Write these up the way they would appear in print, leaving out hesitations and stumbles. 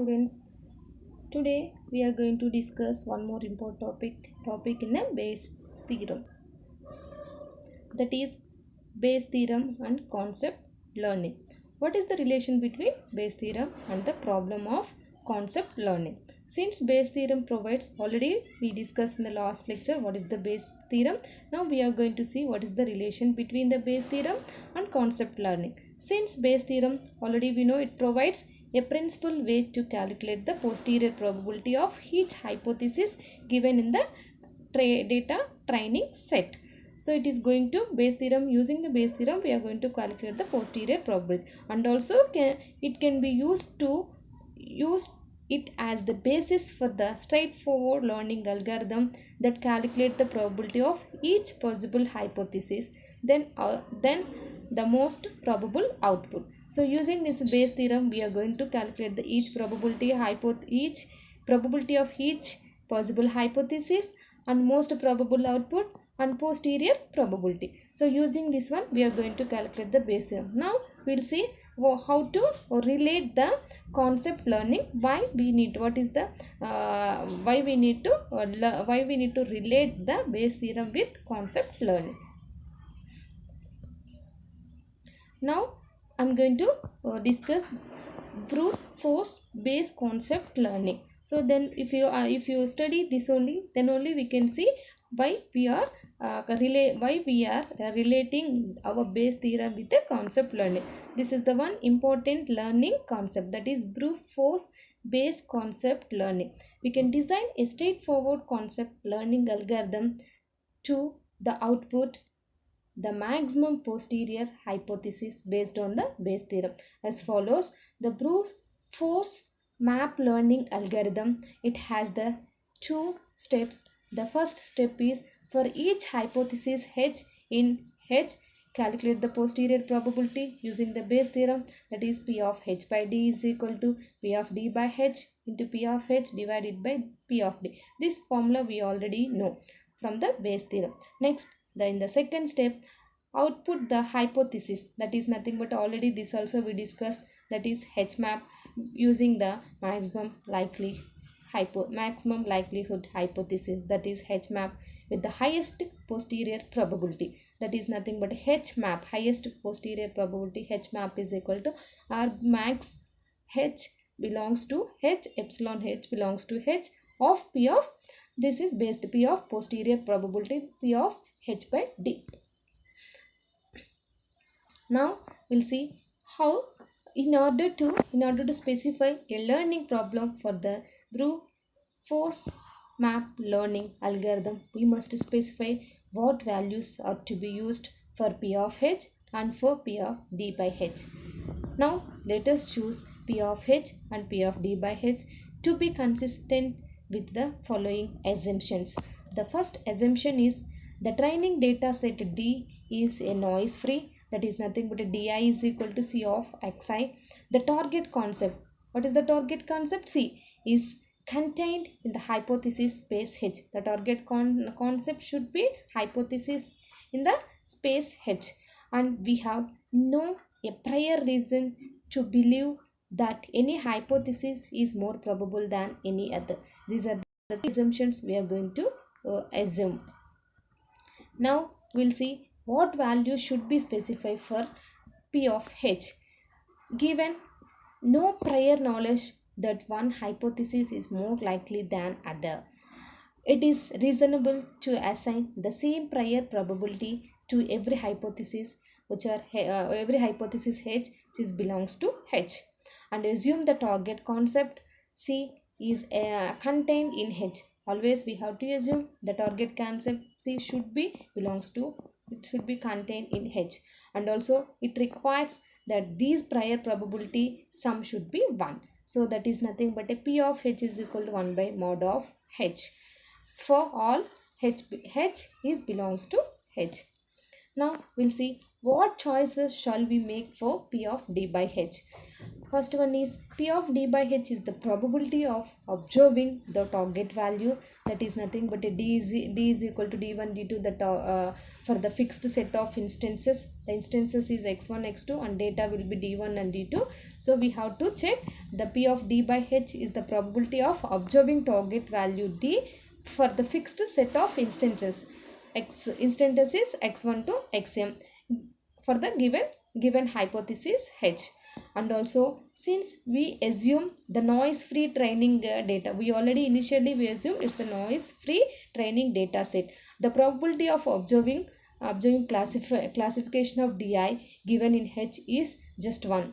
Students, today we are going to discuss one more important topic in a Bayes theorem, that is Bayes theorem and concept learning. What is the relation between Bayes theorem and the problem of concept learning? Since Bayes theorem provides, already we discussed in the last lecture what is the Bayes theorem. Now we are going to see what is the relation between the Bayes theorem and concept learning. Since Bayes theorem, already we know it provides a principal way to calculate the posterior probability of each hypothesis given in the data training set. So it is going to Bayes theorem. Using the Bayes theorem, we are going to calculate the posterior probability, and also it can be used to use it as the basis for the straightforward learning algorithm that calculate the probability of each possible hypothesis, then the most probable output. So using this Bayes theorem, we are going to calculate the each probability of each possible hypothesis and most probable output and posterior probability. So using this one, we are going to calculate the Bayes theorem. Now we'll see how to relate the concept learning. Why we need why we need to relate the Bayes theorem with concept learning. Now I'm going to discuss brute force based concept learning. So then if you study this only, then only we can see why we are relating our Bayes theorem with the concept learning. This is the one important learning concept, that is brute force based concept learning. We can design a straightforward concept learning algorithm to the output the maximum posterior hypothesis based on the Bayes theorem as follows. The brute force map learning algorithm, it has the two steps. The first step is for each hypothesis H in H, calculate the posterior probability using the Bayes theorem, that is P of H by D is equal to P of D by H into P of H divided by P of D. This formula we already know from the Bayes theorem. Next, in the second step, output the hypothesis, that is nothing but already this also we discussed, that is H map using the maximum likelihood hypothesis, that is H map with the highest posterior probability, that is nothing but H map highest posterior probability. H map is equal to R max H belongs to H, epsilon H belongs to H of P of, this is based P of posterior probability P of H by D. Now we'll see how in order to specify a learning problem for the brute force map learning algorithm, we must specify what values are to be used for P of H and for P of D by H. Now let us choose P of H and P of D by H to be consistent with the following assumptions. The first assumption is the training data set D is a noise free, that is nothing but a Di is equal to C of Xi. The target concept, what is the target concept? C is contained in the hypothesis space H. The target concept should be hypothesis in the space H, and we have no a prior reason to believe that any hypothesis is more probable than any other. These are the assumptions we are going to assume. Now we'll see what value should be specified for P of H. Given no prior knowledge that one hypothesis is more likely than other, it is reasonable to assign the same prior probability to every hypothesis every hypothesis H which belongs to H, and assume the target concept C is contained in H. Always we have to assume the target concept C should be contained in H, and also it requires that these prior probability sum should be 1. So that is nothing but a P of H is equal to 1 by mod of H for all H is belongs to H. Now we'll see what choices shall we make for P of D by H. First one is P of d by h is the probability of observing the target value, that is nothing but a d is equal to d1 d2 for the fixed set of instances. The instances is x1 x2 and data will be d1 and d2. So we have to check the P of d by h is the probability of observing target value d for the fixed set of instances. Instances is x1 to xm for the given hypothesis h. And also, since we assume the noise free training data, we already initially we assume it's a noise free training data set, the probability of observing classification of di given in h is just 1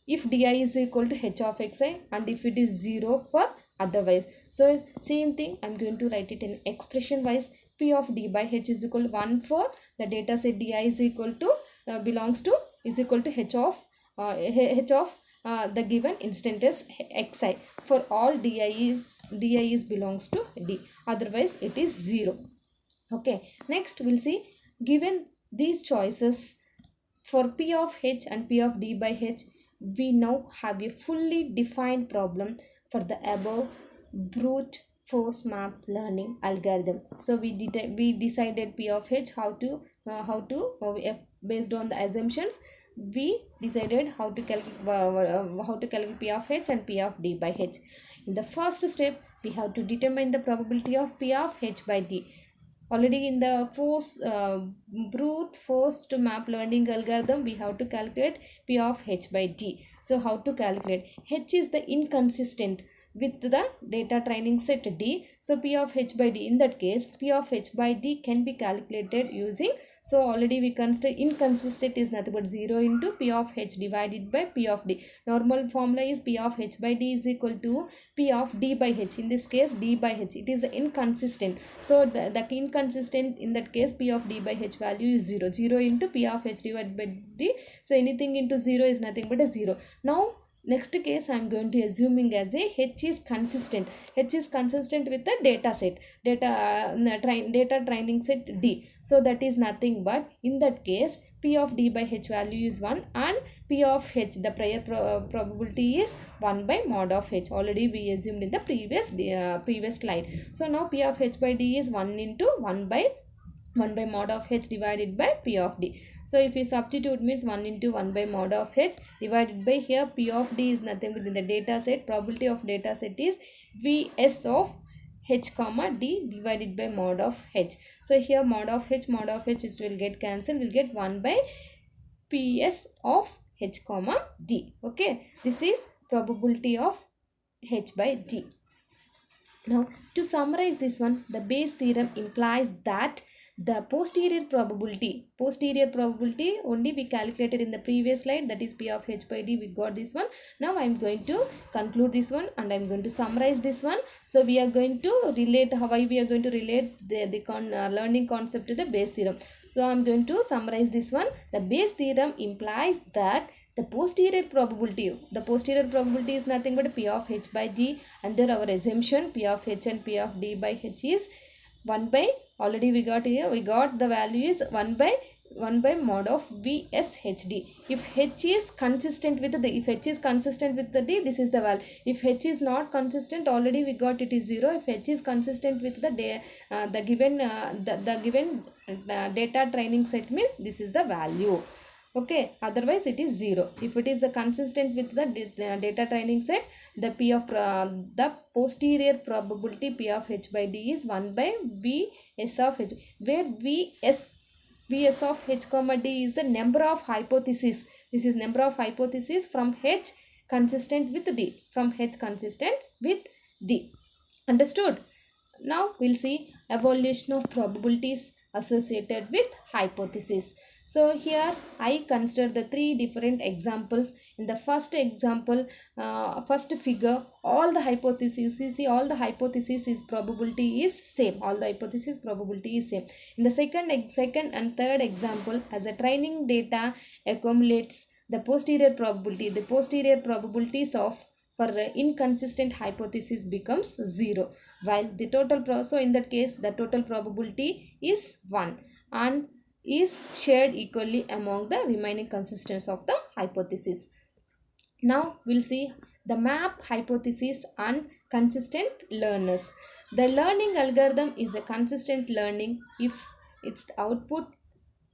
if di is equal to h of xi, and if it is 0 for otherwise. So same thing, I'm going to write it in expression wise. P of d by h is equal to 1 for the data set di is equal to belongs to is equal to h of the given instances xi. For all di is belongs to d, otherwise it is 0. Okay, next we'll see, given these choices for P of h and P of d by h, we now have a fully defined problem for the above brute force map learning algorithm. So we decided P of h based on the assumptions, we decided how to calculate P of h and P of d by h. In the first step, we have to determine the probability of P of h by d. Already in the brute force map learning algorithm, we have to calculate P of h by d. So how to calculate? H is the inconsistent with the data training set d. So P of h by d, in that case P of h by d can be calculated using, so already we consider inconsistent is nothing but 0 into P of h divided by P of d. Normal formula is P of h by d is equal to P of d by h. In this case d by h, it is inconsistent, so the inconsistent, in that case P of d by h value is 0 into P of h divided by d. So anything into 0 is nothing but a 0. Now next case, I am going to assuming as a h is consistent. H is consistent with the data set, data training set d. So that is nothing but, in that case P of d by h value is 1 and P of h, the prior probability is 1 by mod of h. Already we assumed in the previous slide. So now P of h by d is 1 into 1 by mod of h divided by P of d. So if we substitute, means 1 into 1 by mod of h divided by, here P of d is nothing within the data set, probability of data set is Vs of h comma d divided by mod of h. So here mod of h is will get cancelled, will get 1 by Ps of h comma d. Okay, this is probability of h by d. Now to summarize this one, the Bayes theorem implies that the posterior probability only we calculated in the previous slide, that is P of h by d, we got this one. Now I am going to conclude this one and I am going to summarize this one. So we are going to relate how we are going to relate the learning concept to the Bayes theorem. So I am going to summarize this one. The Bayes theorem implies that the posterior probability is nothing but P of h by d. Under our assumption, P of h and P of d by h is 1 by, already we got here, we got the value is 1 by mod of VSHD. If h is consistent with the, if h is consistent with the d, this is the value. If h is not consistent, already we got it is 0. If h is consistent with the given data training set, means this is the value. Okay, otherwise it is 0. If it is consistent with the data training set, the P of the posterior probability P of h by d is 1 by Vs of h, where Vs of h comma d is the number of hypotheses. This is number of hypotheses from h consistent with d, from h consistent with d. Understood? Now we'll see evaluation of probabilities associated with hypothesis. So here I consider the 3 different examples. In the first example, first figure, all the hypotheses, you see all the hypotheses is probability is same. All the hypothesis probability is same. In the second and third example, as a training data accumulates the posterior probability, the posterior probabilities of for inconsistent hypothesis becomes 0, while the total so in that case the total probability is 1 and is shared equally among the remaining consistence of the hypothesis. Now we'll see the map hypothesis and consistent learners. The learning algorithm is a consistent learning if its output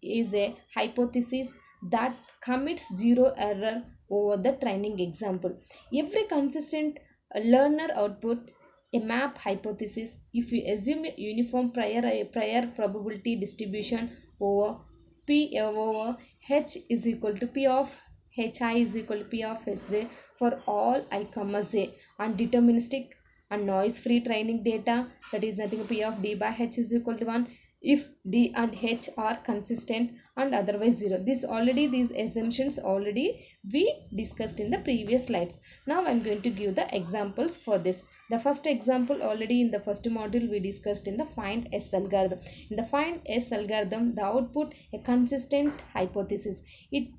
is a hypothesis that commits zero error over the training example. Every consistent learner output a map hypothesis if you assume a uniform prior probability distribution over P over H is equal to P of Hi is equal to P of Sj for all I comma j, and deterministic and noise free training data, that is nothing P of D by H is equal to 1 if D and H are consistent and otherwise 0. These assumptions already we discussed in the previous slides. Now I am going to give the examples for this. The first example already in the first module we discussed in the find S algorithm. In the find S algorithm, the output a consistent hypothesis. It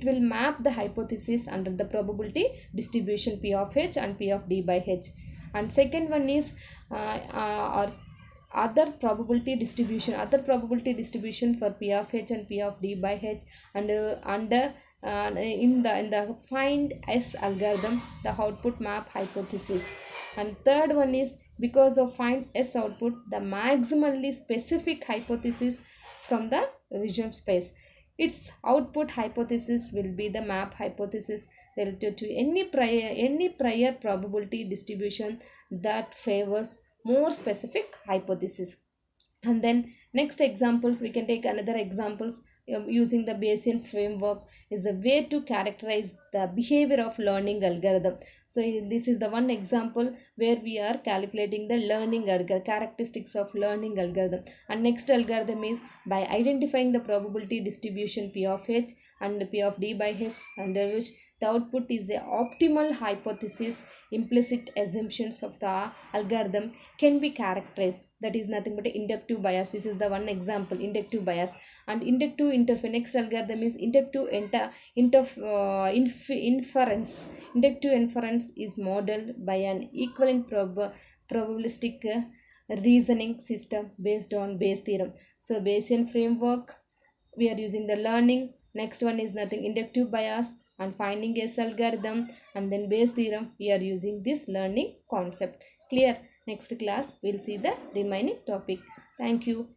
will map the hypothesis under the probability distribution P of H and P of D by H. And second one is or other probability distribution for P of H and P of D by H, and under in the find S algorithm the output map hypothesis. And third one is because of find S output the maximally specific hypothesis from the region space. Its output hypothesis will be the map hypothesis relative to any prior probability distribution that favors more specific hypothesis. And then next examples we can take another examples using the Bayesian framework is a way to characterize the behavior of learning algorithm. So this is the one example where we are calculating the learning characteristics of learning algorithm. And next algorithm is by identifying the probability distribution P of H and P of D by H, under which the output is the optimal hypothesis. Implicit assumptions of the algorithm can be characterized, that is nothing but inductive bias. This is the one example, inductive bias. And inductive interference, next algorithm is inductive inference. Inductive inference is modeled by an equivalent probabilistic reasoning system based on Bayes theorem. So Bayesian framework we are using the learning. Next one is nothing inductive bias and finding S algorithm, and then Bayes theorem we are using this learning concept. Clear? Next class we'll see the remaining topic. Thank you.